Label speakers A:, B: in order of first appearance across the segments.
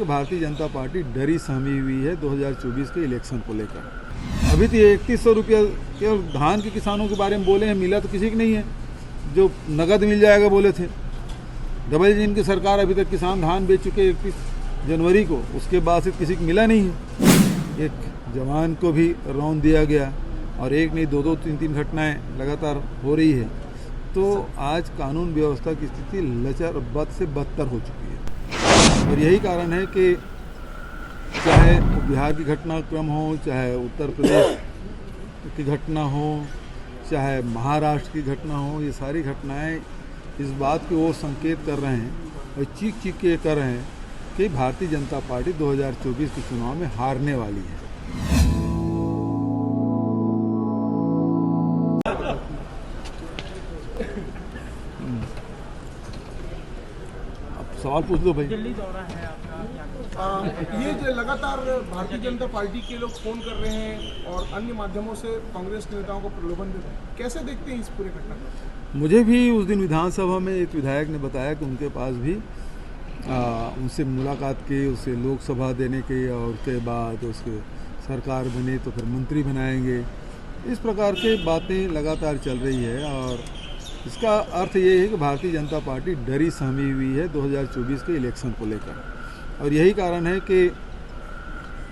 A: Bharatiya Janata party डरी सहमी हुई है 2024 के इलेक्शन को लेकर। अभी तो 3100 रुपया केवल धान के किसानों के बारे में बोले हैं, मिला तो किसी को नहीं है। जो नगद मिल जाएगा बोले थे, डबल इंजन की सरकार अभी तक किसान धान बेच चुके 31 जनवरी को, उसके बाद से किसी को मिला नहीं है। एक जवान को भी रौंद दिया गया और एक नहीं दो तीन तीन घटनाएं लगातार हो रही है। तो आज कानून व्यवस्था की स्थिति लचर बद से बदतर हो चुकी है और यही कारण है कि चाहे बिहार की घटनाक्रम हो, चाहे उत्तर प्रदेश की घटना हो, चाहे महाराष्ट्र की घटना हो, ये सारी घटनाएं इस बात की ओर संकेत कर रहे हैं और चीख के कर रहे हैं कि भारतीय जनता पार्टी 2024 के चुनाव में हारने वाली है। अब सवाल पूछ दो भाई।
B: दिल्ली दौरा है आपका, ये जो लगातार भारतीय जनता पार्टी के लोग फोन कर रहे हैं और अन्य माध्यमों से कांग्रेस के नेताओं को प्रलोभन दे रहे हैं, कैसे देखते हैं इस पूरे घटना को?
A: मुझे भी उस दिन विधानसभा में एक विधायक ने बताया कि उनके पास भी उनसे मुलाकात की, उसे लोकसभा देने की और उसके बाद उसके सरकार बने तो फिर मंत्री बनाएंगे। इस प्रकार के बातें लगातार चल रही है और इसका अर्थ ये है कि भारतीय जनता पार्टी डरी सहमी हुई है 2024 के इलेक्शन को लेकर और यही कारण है कि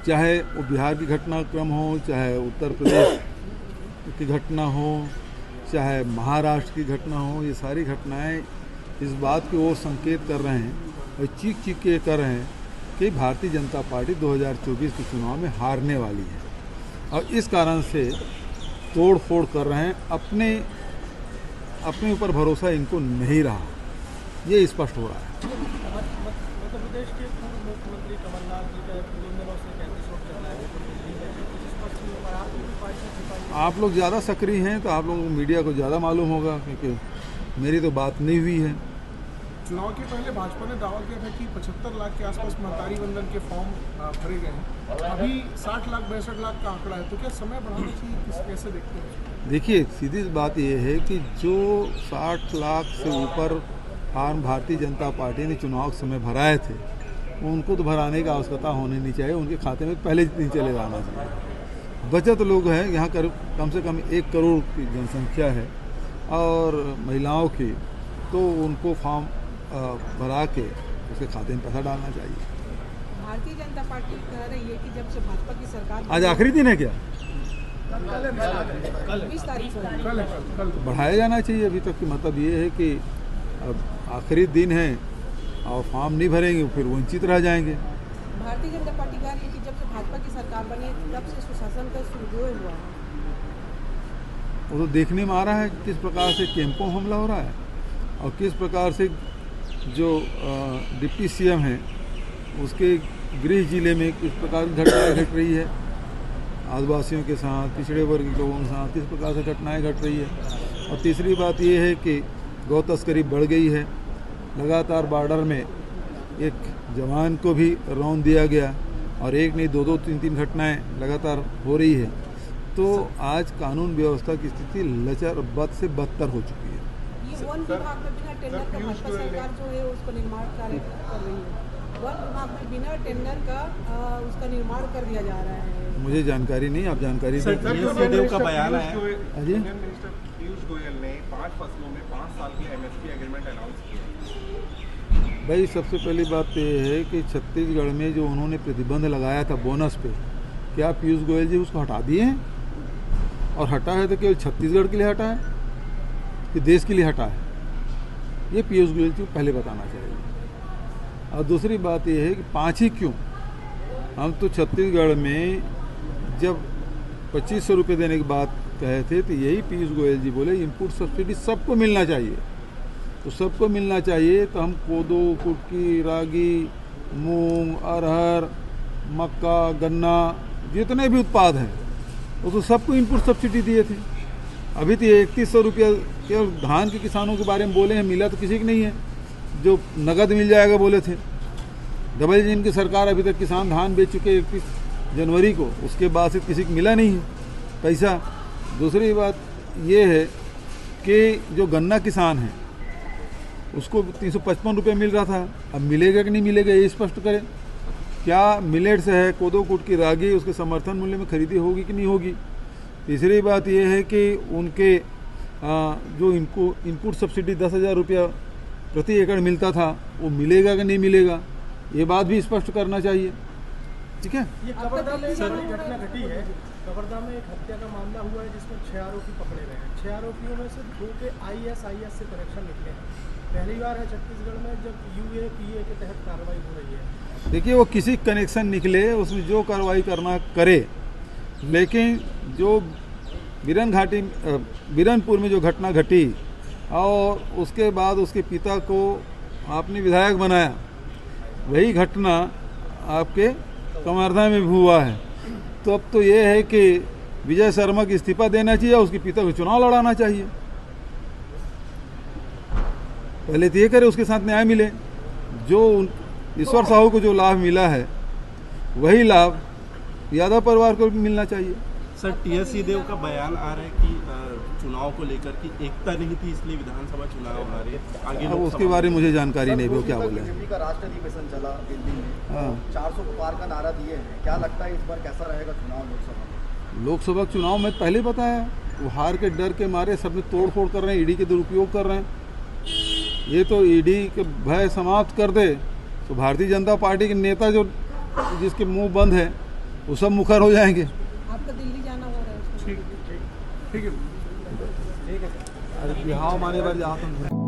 A: चाहे वो बिहार की घटनाक्रम हो, चाहे उत्तर प्रदेश की घटना हो, चाहे महाराष्ट्र की घटना हो, ये सारी घटनाएं इस बात की ओर संकेत कर रहे हैं और चीख के कर रहे हैं कि भारतीय जनता पार्टी 2024 के चुनाव में हारने वाली है और इस कारण से तोड़ फोड़ कर रहे हैं। अपने ऊपर भरोसा इनको नहीं रहा, ये स्पष्ट हो रहा है।
B: मध्य प्रदेश के पूर्व मुख्यमंत्री कमलनाथ जी का 3 दिनों से 35 वोट चल रहा है।
A: आप लोग ज़्यादा सक्रिय हैं तो आप लोगों को मीडिया को ज़्यादा मालूम होगा, क्योंकि मेरी तो बात नहीं हुई है।
B: चुनाव के पहले भाजपा ने दावा किया था कि 75 लाख के आसपास महतारी वंदन के फॉर्म भरे गए हैं, अभी 60 लाख 62 लाख का आंकड़ा है, तो क्या समय बढ़ाना चाहिए, कैसे देखते हैं?
A: देखिए, सीधी बात यह है कि जो 60 लाख से ऊपर फार्म भारतीय जनता पार्टी ने चुनाव के समय भराए थे, उनको तो भराने की आवश्यकता होनी नहीं चाहिए, उनके खाते में पहले दिन चले जाना चाहिए। बचत लोग हैं यहाँ कम से कम 1 करोड़ की जनसंख्या है और महिलाओं की, तो उनको फॉर्म भरा के उसके खाते में पैसा डालना चाहिए।
C: भारतीय जनता पार्टी कह रही है कि जब से भाजपा की सरकार,
A: आज आखिरी दिन है क्या?
C: 20 तारीख को
B: कल
A: बढ़ाया जाना चाहिए। अभी तक की मतलब ये है कि अब आखिरी दिन है और फॉर्म नहीं भरेंगे फिर वंचित रह जाएंगे।
C: भारतीय जनता पार्टी कह रही है कि जब से भाजपा की सरकार बनी तब से सुशासन का सुदृढ़ हुआ है।
A: वो तो देखने में आ रहा है किस प्रकार से कैंपों हमला हो रहा है और किस प्रकार से जो डिप्टी सीएम हैं उसके गृह जिले में किस प्रकार की घटनाएं घट रही है, आदिवासियों के साथ, पिछड़े वर्ग के लोगों के साथ किस प्रकार से घटनाएं घट रही है। और तीसरी बात ये है कि गौ तस्करी बढ़ गई है। लगातार बॉर्डर में एक जवान को भी रौंद दिया गया और एक नहीं दो तीन तीन घटनाएं लगातार हो रही है। तो आज कानून व्यवस्था की स्थिति लचर बद से बदतर हो चुकी है।
C: ये वन विभाग में बिना टेंडर का भाजपा सरकार जो है उसका निर्माण कार्य कर रही है। वन विभाग में बिना टेंडर का उसका निर्माण कर दिया जा रहा है।
A: मुझे जानकारी नहीं, आप जानकारी दें।
D: का बयान है
A: जी,
D: मिनिस्टर पीयूष गोयल ने 5 फसलों में 5 साल की एमएसपी एग्रीमेंट अनाउंस किया।
A: भाई सबसे पहली बात तो ये है कि छत्तीसगढ़ में जो उन्होंने प्रतिबंध लगाया था बोनस पे, क्या पीयूष गोयल जी उसको हटा दिए हैं? और हटा है तो केवल छत्तीसगढ़ के लिए हटा है कि देश के लिए हटा है? ये पीयूष गोयल जी को पहले बताना चाहिए। और दूसरी बात ये है कि 5 ही क्यों? हम तो छत्तीसगढ़ में जब 2500 रुपये देने की बात कहे थे तो यही पीयूष गोयल जी बोले इनपुट सब्सिडी सबको मिलना चाहिए। तो सबको मिलना चाहिए तो हम कोदो, कुटकी, रागी, मूंग, अरहर, मक्का, गन्ना, जितने भी उत्पाद हैं वो तो सबको इनपुट सब्सिडी दिए थे। अभी तो 3100 रुपया केवल धान के किसानों के बारे में बोले हैं, मिला तो किसी को नहीं है। जो नगद मिल जाएगा बोले थे, डबल इंजन की सरकार अभी तक किसान धान बेच चुके 31 जनवरी को, उसके बाद से किसी को मिला नहीं है पैसा। दूसरी बात ये है कि जो गन्ना किसान है उसको 355 रुपये मिल रहा था, अब मिलेगा कि नहीं मिलेगा ये स्पष्ट करें। क्या मिलेट्स है, कोदो कूट की रागी उसके समर्थन मूल्य में खरीदी होगी कि नहीं होगी। तीसरी बात यह है कि उनके जो इनको इनपुट सब्सिडी 10,000 रुपया प्रति एकड़ मिलता था वो मिलेगा कि नहीं मिलेगा, ये बात भी स्पष्ट करना चाहिए। ठीक है।
B: ये कवर्धा में एक घटना घटी है, कवर्धा में एक हत्या का मामला हुआ है जिसमें 6 आरोपी पकड़े गए हैं। 6 आरोपियों में से 2 के IS से कनेक्शन निकले हैं। पहली बार है छत्तीसगढ़ में जब UAPA के तहत कार्रवाई हो रही है।
A: देखिए, वो किसी कनेक्शन निकले उसमें जो कार्रवाई करना करे, लेकिन जो बीरनपुर में जो घटना घटी और उसके बाद उसके पिता को आपने विधायक बनाया, वही घटना आपके कवर्धा में भी हुआ है। तो अब तो ये है कि विजय शर्मा को इस्तीफा देना चाहिए, उसके पिता को चुनाव लड़ाना चाहिए। पहले तो ये करे, उसके साथ न्याय मिले। जो ईश्वर साहू को जो लाभ मिला है वही लाभ यादव परिवार को भी मिलना चाहिए।
E: सर, TS सिंहदेव का बयान आ रहा है कि चुनाव को लेकर की एकता नहीं थी इसलिए विधानसभा चुनाव हारे। आगे
A: अब उसके बारे में मुझे जानकारी नहीं, वो क्या बोले।
F: बीजेपी का राष्ट्रीय अधिवेशन चला दिल्ली में,
A: हाँ।
F: 400 को पार का नारा दिए हैं। क्या लगता है इस बार कैसा रहेगा चुनाव
A: लोकसभा चुनाव में पहले बताया, वो हार के डर के मारे सब में तोड़ फोड़ कर रहे हैं, ईडी के दुरुपयोग कर रहे हैं। ये तो ईडी के भय समाप्त कर दे तो भारतीय जनता पार्टी के नेता जो जिसके मुंह बंद है वो सब मुखर हो जाएंगे।
C: आपका दिल्ली जाना हो रहा है।
B: ठीक है।
A: अरे बिहाव माने बार जहाँ तुम